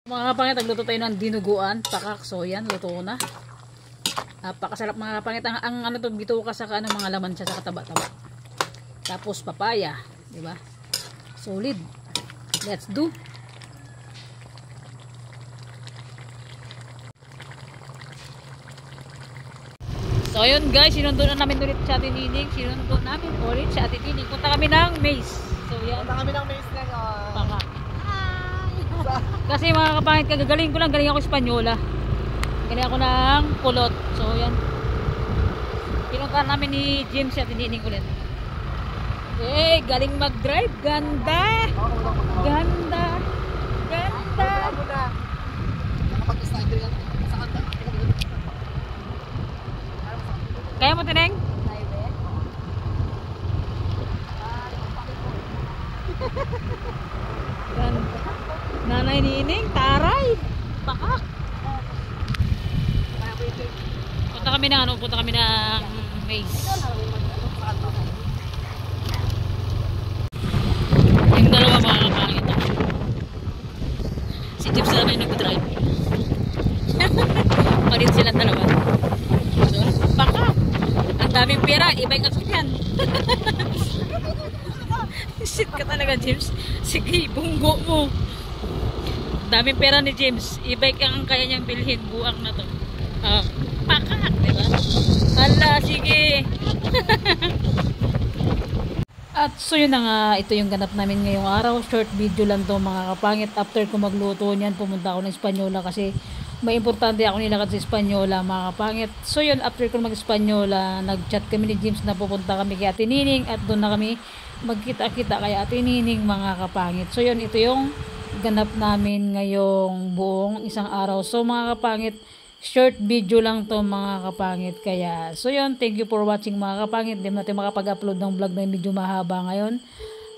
Mga kapangit, nagluto tayo ng dinuguan, pakak. So yan, luto na. Napakasarap mga kapangit. Ang ano to, bituka sa ano, mga laman siya sa taba-taba. Tapos papaya, di ba? Solid. Let's do. So ayun guys, sinundo na namin ulit sa Ate Nining. Sinundo namin ulit sa Ate Nining. Punta kami ng Maze. So yan. Punta kami ng Maze ngayon. Pakak. Kasi mga kapangit, kagagaling ko lang, galing ako Espanyola. Galing ako ng kulot. So yan. Pinuntahan namin ni James at Nining ulit. Eh, galing mag-drive. Ganda. Ganda. Ganda. Kaya mo, Tineng? Ganda. Nanay Nining, taray. Pakak. Punta kami ng ano, punta kami ng Maze. Yung dalawa mga kapangit ito. Si James na yung nag-drive. Palit silang dalawa. So, pakak. Ang daming pera, iba'y kasakyan. Shit ka talaga, James. Sige, bunggo mo. Daming pera ni James. E-bike ang kaya niyang bilhin. Buang na to. Pakak, diba? Hala, sige. At so yun na nga, ito yung ganap namin ngayong araw. Short video lang to mga kapangit. After ko magluto niyan, pumunta ako ng Espanyola kasi may importante ako nilakad sa Espanyola mga kapangit. So yun, after ko mag-Espanyola, nag-chat kami ni James na pupunta kami kay Ate Nining at doon na kami magkita-kita kay Ate Nining mga kapangit. So yun, ito yung ganap namin ngayong buong isang araw. So mga kapangit, short video lang to mga kapangit. Kaya so yun, thank you for watching mga kapangit. Hindi natin makapag-upload ng vlog na medyo mahaba ngayon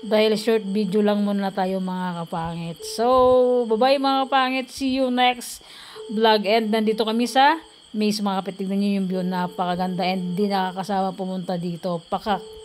dahil short video lang muna tayo mga kapangit. So bye bye mga kapangit, see you next vlog. And nandito kami sa Maze mga kapatid. Tignan nyo yung view, napakaganda and di nakakasama pumunta dito. Pakak.